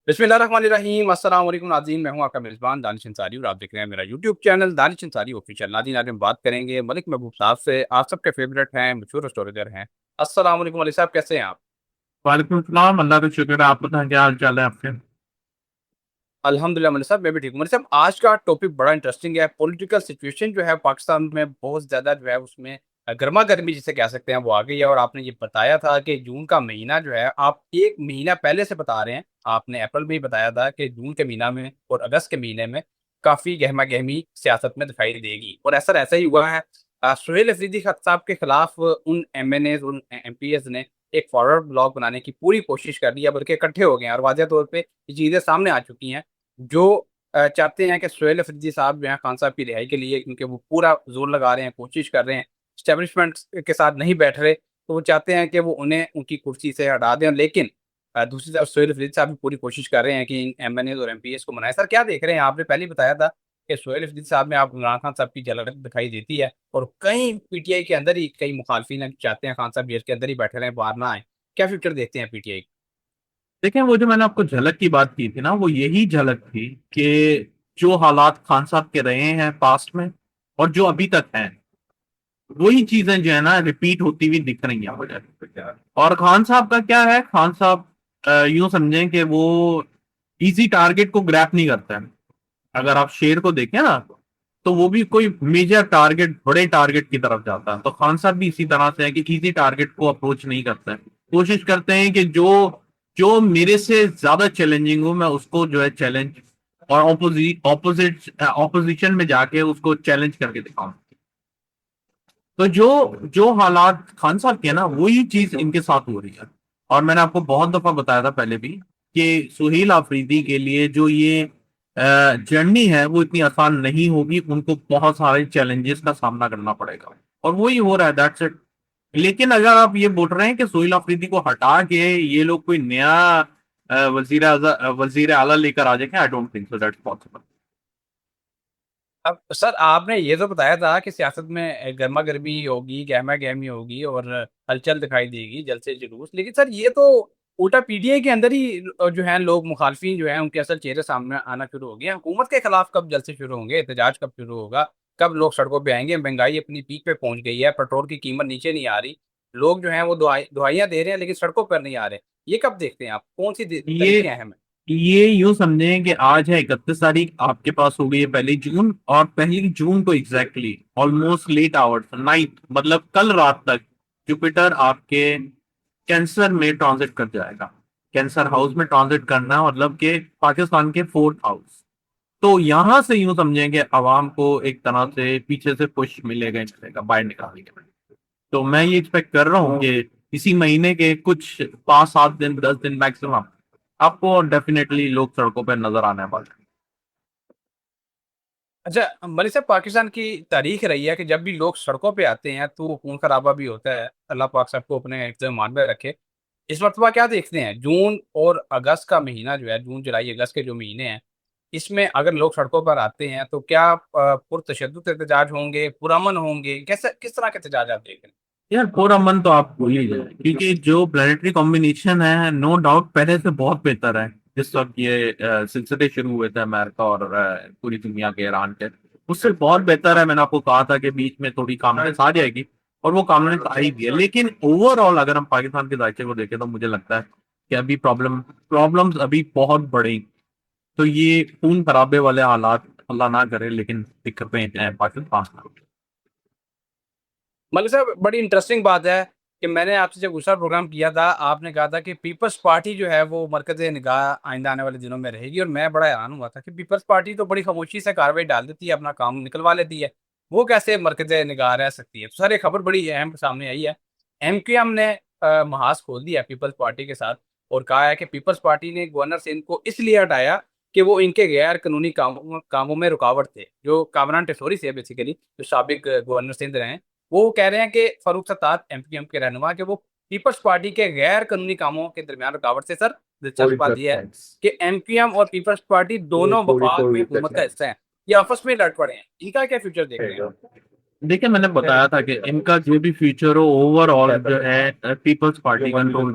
बिस्मिल्लाहिर्रहमानिर्रहीम अस्सलाम वालेकुम नाज़रीन, मैं हूं आपका मेज़बान दानिश अंसारी और आप देख रहे हैं मेरा YouTube channel Danish Ansari official. नाज़रीन, आज हम बात करेंगे मलिक महबूब साहब से। आप सबके फेवरेट हैं, मशहूर स्टोरीटेलर हैं। अस्सलाम वालेकुम मलिक साहब, कैसे हैं आप? वालेकुम सलाम। अल्लाह का शुक्र है। आप बताएं क्या हाल चाल है आपके? अल्हम्दुलिल्लाह मलिक साहब, मैं भी ठीक हूँ। मलिक साहब, आज का टॉपिक बड़ा इंटरेस्टिंग है। पॉलिटिकल सिचुएशन जो है पाकिस्तान में बहुत ज़्यादा जो है उसमें गर्मा गर्मी जिसे कह सकते हैं वो आ गई है। और आपने ये बताया था कि जून का महीना जो है आप 1 महीना पहले से बता रहे हैं। आपने अप्रैल में ही बताया था कि जून के महीना में और अगस्त के महीने में काफ़ी गहमा-गहमी सियासत में दिखाई देगी और असर ऐसा ही हुआ है। सुहेल अफरीदी ख साहब के खिलाफ उन एमएनएज़, उन एमपीएज़ ने एक फॉरवर्ड ब्लॉक बनाने की पूरी कोशिश कर ली है, बल्कि इकट्ठे हो गए हैं और वाज़ह तौर पे ये चीज़ें सामने आ चुकी हैं। जो चाहते हैं कि सुहेल अफरीदी साहब जो हैं खान साहब की रिहाई के लिए, क्योंकि वो पूरा ज़ोर लगा रहे हैं, कोशिश कर रहे हैं, एस्टेब्लिशमेंट के साथ नहीं बैठ रहे, तो वो चाहते हैं कि वो उन्हें उनकी कुर्सी से हटा दें। लेकिन दूसरी तरफ सुहेल अफरीदी साहब भी पूरी कोशिश कर रहे हैं कि इन एमएनएज़ और एमपीएस को मनाएँ। सर, क्या देख रहे हैं? आपने पहले ही बताया था कि सुहेल अफरीदी साहब में आप इमरान खान साहब की झलक दिखाई देती है और कई पीटीआई के अंदर ही कई मुखालफिन हैं, चाहते हैं खान साहब जेल के अंदर ही बैठे रहें, बाहर ना आएँ। क्या फ्यूचर देखते हैं पीटीआई का? देखें, वो जो मैंने आपको झलक की बात की थी ना, वो यही झलक थी कि जो हालात खान साहब के रहे हैं पास्ट में और जो अभी तक हैं, वही चीजें जो है ना रिपीट होती हुई दिख रही हैं मुझे। और खान साहब का क्या है, खान साहब यूं समझें कि वो इजी टारगेट को ग्रैप नहीं करता है। अगर आप शेर को देखें ना, तो वो भी कोई मेजर टारगेट, बड़े टारगेट की तरफ जाता है। तो खान साहब भी इसी तरह से है कि इजी टारगेट को अप्रोच नहीं करते हैं। कोशिश करते हैं कि जो जो मेरे से ज्यादा चैलेंजिंग हो, मैं उसको जो है चैलेंज और ऑपोजिशन में जाके उसको चैलेंज करके दिखाऊं। तो जो जो हालात खान साहब के हैं ना, वही चीज इनके साथ हो रही है। और मैंने आपको बहुत दफा बताया था पहले भी कि सुहेल आफरीदी के लिए जो ये जर्नी है वो इतनी आसान नहीं होगी। उनको बहुत सारे चैलेंजेस का सामना करना पड़ेगा और वही हो रहा है, दैट्स इट। लेकिन अगर आप ये बोल रहे हैं कि सुहेल आफरीदी को हटा के ये लोग कोई नया वजीर आला लेकर आ जाएंगे, I don't think so that's possible. अब सर, आपने ये तो बताया था कि सियासत में गरमा-गर्मी होगी, गहमा-गहमी होगी और हलचल दिखाई देगी, जलसे-जुलूस। लेकिन सर, ये तो उल्टा पीटीआई के अंदर ही जो हैं लोग मुखालफिन जो हैं उनके असल चेहरे सामने आना शुरू हो गए हैं। हुकूमत के खिलाफ कब जलसे शुरू होंगे? एहतजाज कब शुरू होगा? कब लोग सड़कों पे आएँगे? महँगाई अपनी पीक पे पहुँच गई है, पेट्रोल की कीमत नीचे नहीं आ रही। लोग जो हैं वो दुहाइयाँ दे रहे हैं लेकिन सड़कों पर नहीं आ रहे। ये कब देखते हैं आप? कौन-सी ये तरीके अहम हैं? ये यूं समझें कि आज है 31 तारीख, आपके पास हो गई है 1 जून, और 1 जून को exactly almost late hours night, मतलब कल रात तक जुपिटर आपके कैंसर में ट्रांजिट कर जाएगा। कैंसर हाउस में ट्रांजिट करना मतलब कि पाकिस्तान के 4th हाउस। तो यहां से यूं समझें कि आवाम को एक तरह से पीछे से पुश मिलेगा ही मिलेगा बाहर निकालने के लिए। तो मैं ये एक्सपेक्ट कर रहा हूँ कि इसी महीने के कुछ 5-7 दिन, 10 दिन मैक्सिमम, आपको डेफिनेटली लोग सड़कों पर नजर आने वाले हैं। अच्छा, मलिक साहब, पाकिस्तान की तारीख रही है कि जब भी लोग सड़कों पे आते हैं तो खून खराबा भी होता है। अल्लाह पाक सबको अपने हिफ्ज़ ईमान में रखे। इस मर्तबा क्या देखते हैं, जून और अगस्त का महीना जो है, जून, जुलाई, अगस्त के जो महीने हैं, इसमें अगर लोग सड़कों पर आते हैं तो क्या पुरतशद्दुद एहतजाज होंगे, पुरअमन होंगे? कैसे, किस तरह के एहतजाज आप देख रहे हैं? यार, पूरा मन तो आप भूल ही जाए, क्योंकि जो प्लानिटरी कॉम्बिनेशन है नो डाउट पहले से बहुत बेहतर है। जिस वक्त ये सिलसिले शुरू हुए थे अमेरिका और पूरी दुनिया के, ईरान के, उससे बहुत बेहतर है। मैंने आपको कहा था कि बीच में थोड़ी कॉन्फिडेंस आ जाएगी और वो कॉन्फिडेंस आई भी है। लेकिन ओवरऑल अगर हम पाकिस्तान के जायचे को देखें तो मुझे लगता है कि अभी प्रॉब्लम्स अभी बहुत बड़ी। तो ये खून खराबे वाले हालात अल्लाह ना करे, लेकिन दिक्कतें हैं पाकिस्तान में। मलिक साहब, बड़ी इंटरेस्टिंग बात है कि मैंने आपसे जब दूसरा प्रोग्राम किया था, आपने कहा था कि पीपल्स पार्टी जो है वो मरकज़ निगाह आइंदा आने वाले दिनों में रहेगी और मैं बड़ा हैरान हुआ था कि पीपल्स पार्टी तो बड़ी खामोशी से कार्रवाई डाल देती है, अपना काम निकलवा लेती है। वो कैसे मरकज़ निगाह रह सकती है? तो सर, एक खबर बड़ी अहम सामने आई है। एमक्यूएम ने महाज खोल दिया पीपल्स पार्टी के साथ और कहा है कि पीपल्स पार्टी ने गवर्नर सिंध को इसलिए हटाया कि वो इनके गैर कानूनी कामों में रुकावट थे। जो कामरान टेसोरी से बेसिकली, जो साबिक गवर्नर सिंध रहे हैं, वो कह रहे हैं कि फारूक सत्तार एमपीएम के रहनुमा, कि वो पीपल्स पार्टी के गैर कानूनी कामों के दरमियान रुकावट से। सर, दिलचस्प बात यह है कि एमपीएम और पीपल्स पार्टी दोनों वफाक में हुकूमत का हिस्सा हैं। ये आपस में लड़ पड़े हैं। इनका क्या फ्यूचर देख रहे हैं आप? देखिए, मैंने बताया था कि इनका जो भी फ्यूचर हो, ओवरऑल जो है पीपल्स पार्टी कंट्रोल।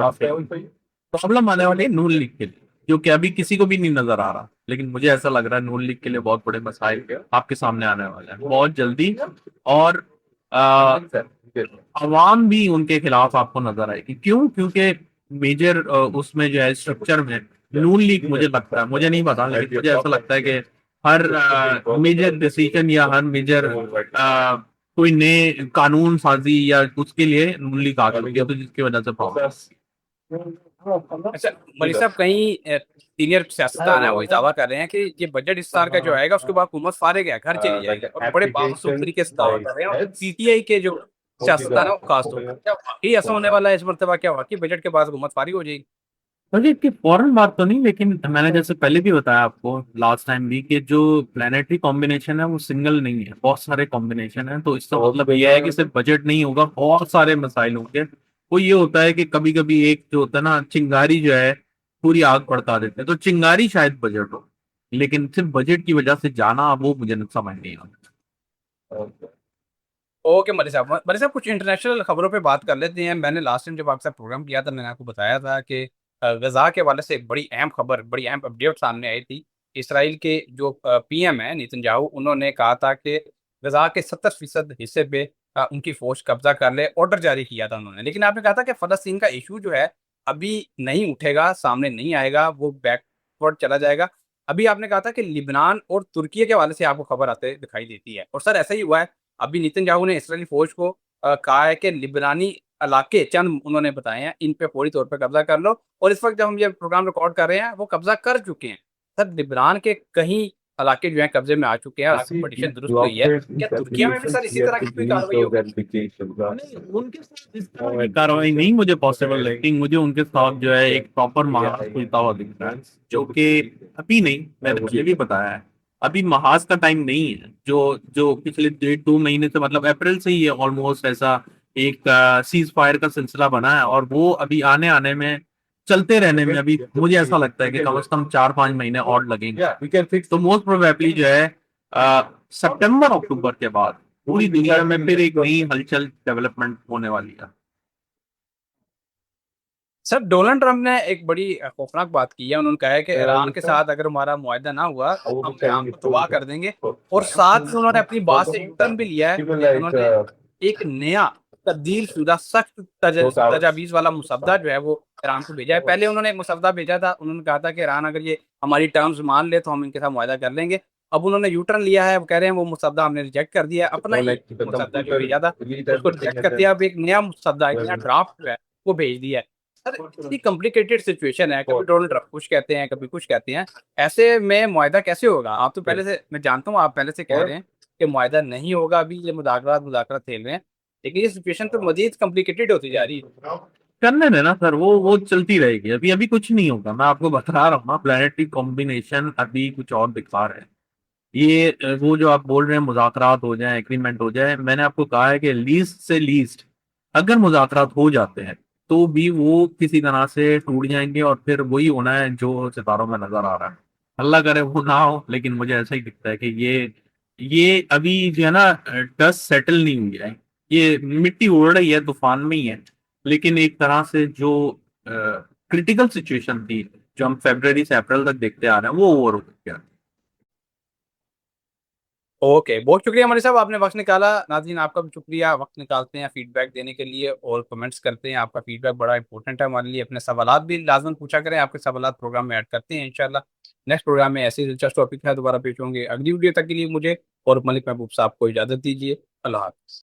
प्रॉब्लम आने वाली है नून लीग के लिए। जो कि अभी किसी को भी नहीं नजर आ रहा, लेकिन मुझे ऐसा लग रहा है नून लीग के लिए बहुत बड़े मसाइल आपके सामने आने वाले हैं बहुत जल्दी। और आ, अवाम भी उनके खिलाफ आपको नजर आएगी। क्यों? क्योंकि मेजर उसमें जो है स्ट्रक्चर में नून लीग, मुझे लगता है, मुझे नहीं पता, लेकिन मुझे ऐसा लगता है कि हर मेजर डिसीजन या हर मेजर कोई नए कानून साजी या उसके लिए नून लीग आ चुकी है, तो जिसकी वजह से अच्छा मलिक साहब, कई सीनियर सियासतदान है वो दावा कर रहे हैं कि ये बजट इस साल का जो आएगा उसके बाद हुकूमत फारिग है, घर चली जाएगी, और बड़े बावसूख तरीके से दावा कर रहे हैं। और पीटीआई के जो सियासतदान है वो खास तौर पर, क्या वाकई ऐसा होने वाला है इस मरतबा? क्या वाकई बजट के बाद हुकूमत फारिग हो जाएगी? मुझे इसकी फौरन बात तो नहीं, लेकिन मैंने जैसे पहले भी बताया आपको लास्ट टाइम भी कि जो प्लानिटरी कॉम्बिनेशन है वो सिंगल नहीं है, बहुत सारे कॉम्बिनेशन है। तो इसका मतलब यह है कि सिर्फ बजट नहीं होगा, बहुत सारे मसाइल होंगे। वो ये होता है कि कभी कभी एक जो होता है ना, चिंगारी जो है पूरी आग भड़का देते हैं, तो चिंगारी शायद बजट हो, लेकिन सिर्फ बजट की वजह से जाना वो मुझे समझ नहीं आता। ओके मलिक साहब कुछ इंटरनेशनल खबरों पे बात कर लेते हैं। मैंने लास्ट टाइम जब आपके साथ प्रोग्राम किया था मैंने आपको बताया था कि गजा के हवाले से एक बड़ी अहम खबर, बड़ी अहम अपडेट सामने आई थी। इसराइल के जो पीएम है नेतन्याहू, उन्होंने कहा था कि गजा के 70% हिस्से पे उनकी फौज कब्जा कर ले, ऑर्डर जारी किया था उन्होंने। लेकिन आपने कहा था कि फलस्तीन का इशू जो है अभी नहीं उठेगा, सामने नहीं आएगा, वो बैकवर्ड चला जाएगा। अभी आपने कहा था कि लिबनान और तुर्की के हवाले से आपको खबर आते दिखाई देती है, और सर ऐसा ही हुआ है। अभी नेतन्याहू ने इसराइली फौज को कहा है कि लिबनानी इलाके चंद उन्होंने बताए हैं, इन पे फौरी तौर पे कब्जा कर लो। और इस वक्त जब हम ये प्रोग्राम रिकॉर्ड कर रहे हैं वो कब्जा कर चुके हैं। सर लिबनान के कहीं इलाके जो हैं कब्जे में आ चुके हैं, पटिशन दुरुस्त हुई है। क्या तुर्किया में भी सर इसी तरह की कोई कार्रवाई होगी? नहीं, उनके साथ इस तरह की कार्रवाई नहीं मुझे पॉसिबल लगती। मुझे उनके साथ जो है एक प्रॉपर महाज खुलता हुआ दिखता है, जो कि अभी नहीं, मैंने मुझे भी बताया है, अभी महाज का टाइम नहीं है। जो जो पिछले 1.5-2 महीने से, मतलब अप्रैल से ही है ऑलमोस्ट, ऐसा एक सीज फायर का सिलसिला बना है, और वो अभी आने आने में, चलते रहने में, अभी मुझे ऐसा लगता है कि कम से कम 4-5 महीने और लगेंगे। तो मोस्ट प्रोबेबली जो है सितंबर अक्टूबर के बाद पूरी दुनिया में फिर एक नई हलचल डेवलपमेंट होने वाली है। सर डोनाल्ड ट्रंप ने एक बड़ी खौफनाक बात की है। उन्होंने कहा है कि ईरान के साथ अगर हमारा मुआहदा ना हुआ तो हम ईरान को तबाह कर देंगे। और साथ में उन्होंने अपनी बात से यूटर्न भी लिया है। उन्होंने एक नया तब्दील शुदा सख्त तजावीज वाला मुसद्दा जो है वो ईरान को भेजा है। पहले उन्होंने एक मुसद्दा भेजा था, उन्होंने कहा था कि ईरान अगर ये हमारी टर्म्स मान ले तो हम इनके साथ मुआहदा कर लेंगे। अब उन्होंने यूटर्न लिया है, वो कह रहे हैं वो मुसद्दा हमने रिजेक्ट कर दिया है, अपना ही मुसद्दा जो भेजा था उसको रिजेक्ट कर दिया। अब एक नया मुसद्दा, एक नया ड्राफ्ट जो है वो भेज दिया है। सर इतनी कॉम्प्लिकेटेड सिचुएशन है, कभी डोनाल्ड ट्रंप कुछ कहते हैं, कभी कुछ कहते हैं। ऐसे में मुआहदा कैसे होगा? आप तो पहले से, मैं जानता हूँ आप पहले से कह रहे हैं कि मुआहदा नहीं होगा, अभी ये मुज़ाकरात मुज़ाकरात खेल रहे हैं, लेकिन ये सिचुएशन तो मजीद कॉम्प्लिकेटेड होती जा रही है। करने देना सर, वो चलती रहेगी। अभी अभी कुछ नहीं होगा, मैं आपको बता रहा हूँ ना, प्लानिटरी कॉम्बिनेशन अभी कुछ और दिखा रहे हैं। ये वो जो आप बोल रहे हैं मुज़ाकरात हो जाए, एग्रीमेंट हो जाए, मैंने आपको कहा है कि लीस्ट से लीस्ट अगर मुज़ाकरात हो जाते हैं तो भी वो किसी तरह से टूट जाएंगे, और फिर वही होना है जो सितारों में नजर आ रहा है। अल्लाह करे वो ना हो, लेकिन मुझे ऐसा ही दिखता है कि ये अभी जो है ना, डस्ट सेटल नहीं हुई है। ये मिट्टी उड़ रही है, तूफान में ही है, लेकिन एक तरह से जो क्रिटिकल सिचुएशन थी, जो हम फरवरी से अप्रैल तक देखते आ रहे हैं, वो ओवर हो गया। ओके, बहुत शुक्रिया मनी साहब, आपने वक्त निकाला। नाज़रीन आपका भी शुक्रिया, वक्त निकालते हैं फीडबैक देने के लिए और कमेंट्स करते हैं। आपका फीडबैक बड़ा इंपॉर्टेंट है हमारे लिए। अपने सवालात भी लाजमन पूछा करें, आपके सवालात प्रोग्राम में ऐड करते हैं इंशाल्लाह। नेक्स्ट प्रोग्राम में ऐसे ही दिलचस्प टॉपिक है दोबारा पेश होंगे। अगली वीडियो तक के लिए मुझे और मलिक महबूब साहब को इजाज़त दीजिए। अल्लाह हाफ़िज़।